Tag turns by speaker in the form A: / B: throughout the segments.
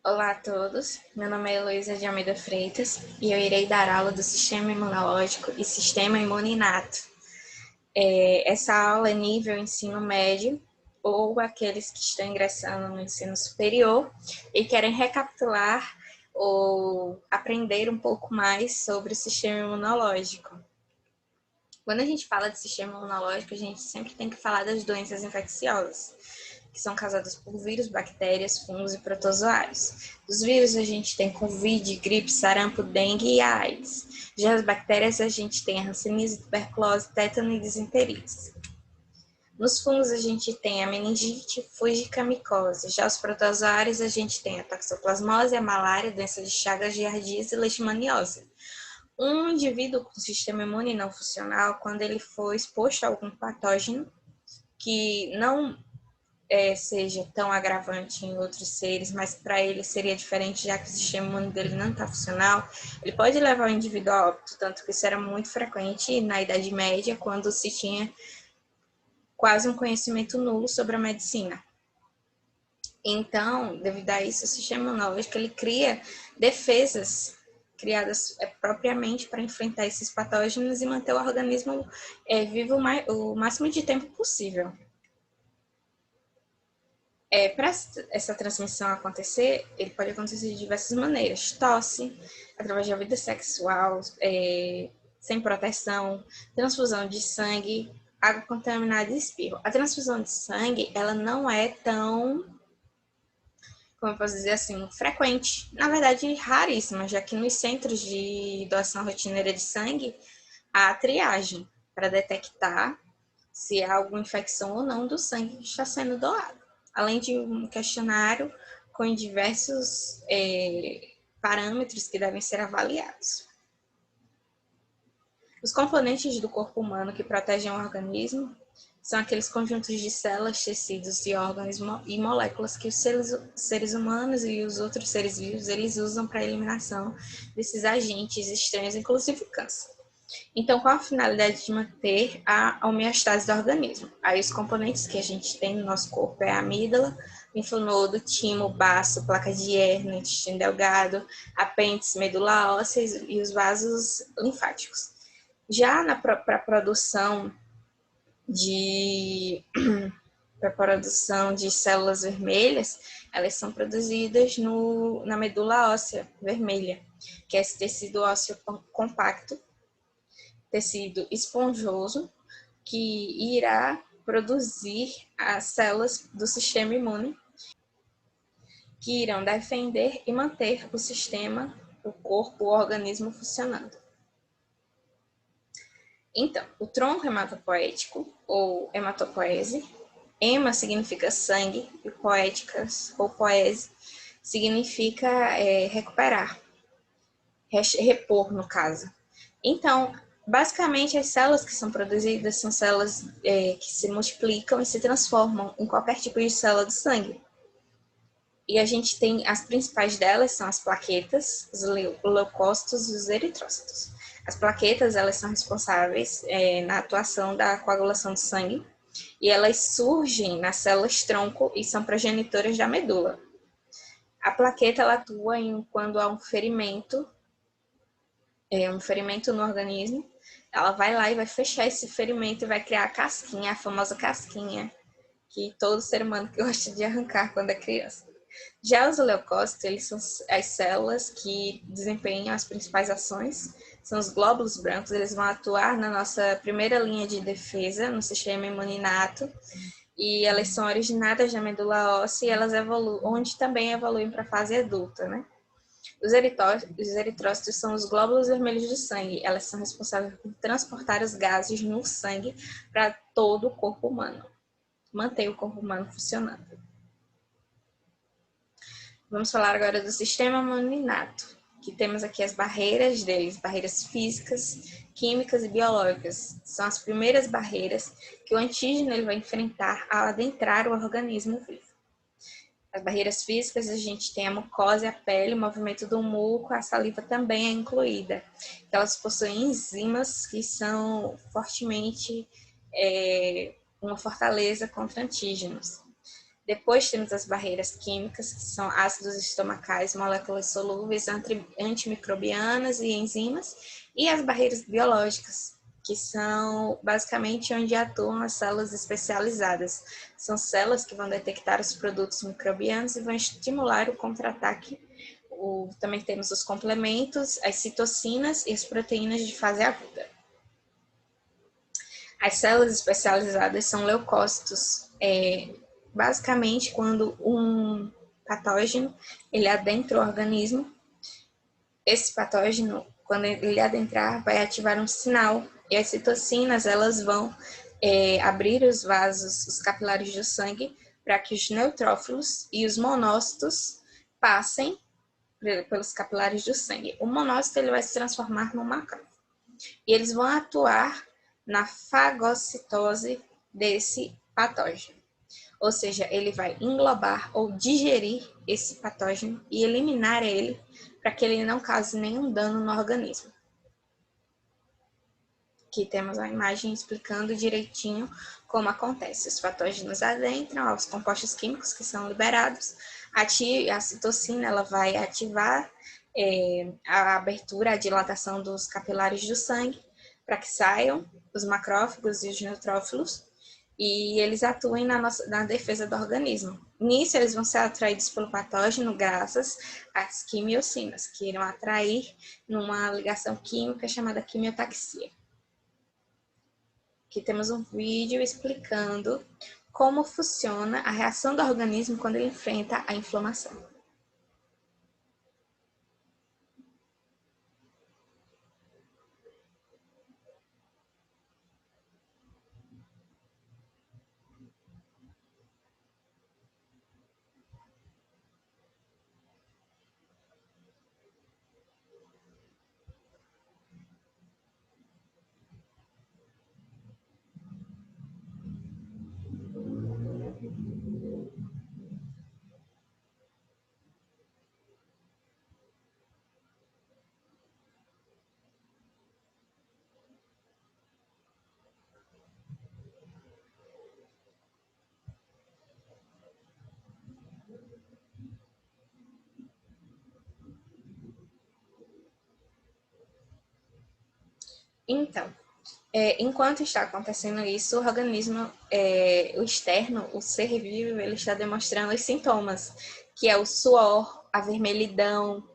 A: Olá a todos, meu nome é Heloísa de Almeida Freitas e eu irei dar aula do Sistema Imunológico e Sistema Imune Inato. Essa aula é nível ensino médio ou aqueles que estão ingressando no ensino superior e querem recapitular ou aprender um pouco mais sobre o sistema imunológico. Quando a gente fala de sistema imunológico, a gente sempre tem que falar das doenças infecciosas, que são causadas por vírus, bactérias, fungos e protozoários. Dos vírus a gente tem Covid, gripe, sarampo, dengue e a AIDS. Já as bactérias a gente tem a hanseníase, tuberculose, tétano e disenteria. Nos fungos a gente tem a meningite, fúngica, micose. Já os protozoários a gente tem a toxoplasmose, a malária, doença de Chagas, giardíase e leishmaniose. Um indivíduo com sistema imune não funcional, quando ele for exposto a algum patógeno que não seja tão agravante em outros seres, mas para ele seria diferente, já que o sistema imune dele não está funcional, ele pode levar o indivíduo a óbito, tanto que isso era muito frequente na Idade Média, quando se tinha quase um conhecimento nulo sobre a medicina. Então, devido a isso, o sistema imunológico ele cria defesas criadas propriamente para enfrentar esses patógenos e manter o organismo vivo o máximo de tempo possível. Para essa transmissão acontecer, ele pode acontecer de diversas maneiras. Tosse, através da vida sexual, sem proteção, transfusão de sangue, água contaminada e espirro. A transfusão de sangue, ela não é tão, como eu posso dizer assim, frequente. Na verdade, raríssima, já que nos centros de doação rotineira de sangue, há triagem para detectar se há alguma infecção ou não do sangue que está sendo doado. Além de um questionário com diversos parâmetros que devem ser avaliados. Os componentes do corpo humano que protegem o organismo são aqueles conjuntos de células, tecidos e órgãos e moléculas que os seres humanos e os outros seres vivos eles usam para a eliminação desses agentes estranhos, inclusive o câncer. Então, qual a finalidade de manter a homeostase do organismo? Aí, os componentes que a gente tem no nosso corpo é a amígdala, linfonodo, timo, baço, placa de Henle, intestino delgado, apêndice, medula óssea e os vasos linfáticos. Já para a produção de células vermelhas, elas são produzidas na medula óssea vermelha, que é esse tecido ósseo compacto, tecido esponjoso, que irá produzir as células do sistema imune, que irão defender e manter o sistema, o corpo, o organismo funcionando. Então, o tronco hematopoético, ou hematopoese, hema significa sangue, e poéticas, ou poese, significa recuperar, repor, no caso. Então, basicamente, as células que são produzidas são células que se multiplicam e se transformam em qualquer tipo de célula do sangue. E a gente tem, as principais delas são as plaquetas, os leucócitos e os eritrócitos. As plaquetas, elas são responsáveis na atuação da coagulação do sangue, e elas surgem nas células tronco e são progenitoras da medula. A plaqueta, ela atua quando há um ferimento no organismo, ela vai lá e vai fechar esse ferimento e vai criar a casquinha, a famosa casquinha, que todo ser humano gosta de arrancar quando é criança. Já os leucócitos, eles são as células que desempenham as principais ações, são os glóbulos brancos, eles vão atuar na nossa primeira linha de defesa, no sistema imune inato, e elas são originadas da medula óssea e elas evoluem, onde também evoluem para a fase adulta, né? Os eritrócitos são os glóbulos vermelhos do sangue. Elas são responsáveis por transportar os gases no sangue para todo o corpo humano. Manter o corpo humano funcionando. Vamos falar agora do sistema imune inato, que temos aqui as barreiras deles, barreiras físicas, químicas e biológicas. São as primeiras barreiras que o antígeno ele vai enfrentar ao adentrar o organismo vivo. As barreiras físicas, a gente tem a mucosa, a pele, o movimento do muco, a saliva também é incluída. Elas possuem enzimas que são fortemente uma fortaleza contra antígenos. Depois temos as barreiras químicas, que são ácidos estomacais, moléculas solúveis, antimicrobianas e enzimas, e as barreiras biológicas, que são basicamente onde atuam as células especializadas. São células que vão detectar os produtos microbianos e vão estimular o contra-ataque. Também temos os complementos, as citocinas e as proteínas de fase aguda. As células especializadas são leucócitos, basicamente quando um patógeno ele adentra o organismo. Esse patógeno, quando ele adentrar, vai ativar um sinal, e as citocinas elas vão abrir os vasos, os capilares do sangue, para que os neutrófilos e os monócitos passem pelos capilares do sangue. O monócito ele vai se transformar num macrófago. E eles vão atuar na fagocitose desse patógeno. Ou seja, ele vai englobar ou digerir esse patógeno e eliminar ele para que ele não cause nenhum dano no organismo. Aqui temos a imagem explicando direitinho como acontece. Os patógenos adentram aos compostos químicos que são liberados. A citocina ela vai ativar a abertura, a dilatação dos capilares do sangue para que saiam os macrófagos e os neutrófilos e eles atuem na defesa do organismo. Nisso, eles vão ser atraídos pelo patógeno graças às quimiocinas, que irão atrair numa ligação química chamada quimiotaxia. Aqui temos um vídeo explicando como funciona a reação do organismo quando ele enfrenta a inflamação. Então, enquanto está acontecendo isso, o organismo, o externo, o ser vivo, ele está demonstrando os sintomas, que é o suor, a vermelhidão,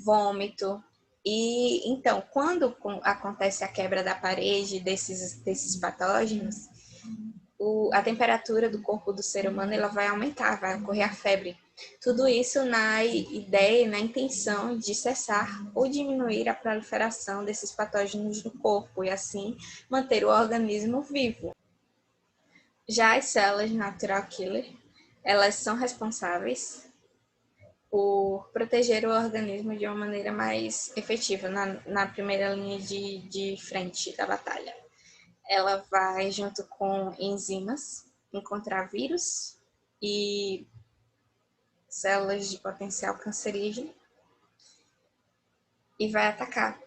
A: vômito. E então, quando acontece a quebra da parede desses patógenos, a temperatura do corpo do ser humano ela vai aumentar, vai ocorrer a febre. Tudo isso na ideia, na intenção de cessar ou diminuir a proliferação desses patógenos no corpo e assim manter o organismo vivo. Já as células natural killer, elas são responsáveis por proteger o organismo de uma maneira mais efetiva na primeira linha de frente da batalha. Ela vai, junto com enzimas, encontrar vírus e células de potencial cancerígeno e vai atacar.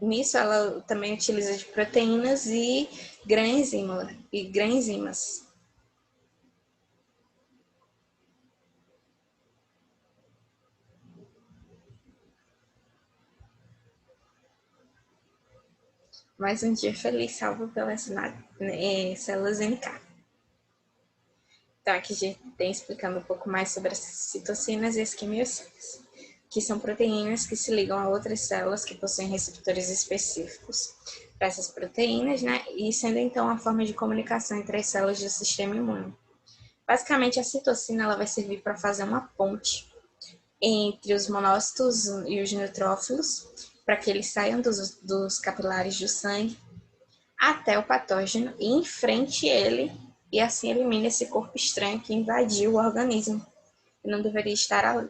A: Nisso, ela também utiliza de proteínas e granenzimas. Mais um dia feliz salvo pelas células NK. Então, aqui a gente tem explicando um pouco mais sobre as citocinas e as quimiocinas, que são proteínas que se ligam a outras células que possuem receptores específicos para essas proteínas, né? E sendo então a forma de comunicação entre as células do sistema imune. Basicamente, a citocina ela vai servir para fazer uma ponte entre os monócitos e os neutrófilos, para que eles saiam dos capilares do sangue até o patógeno e enfrente ele e assim elimine esse corpo estranho que invadiu o organismo e não deveria estar ali.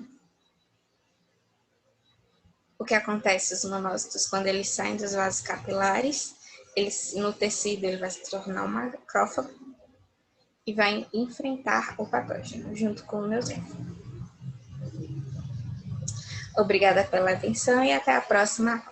A: O que acontece os monócitos quando eles saem dos vasos capilares, no tecido ele vai se tornar um macrófago e vai enfrentar o patógeno junto com o neutrófilo. Obrigada pela atenção e até a próxima.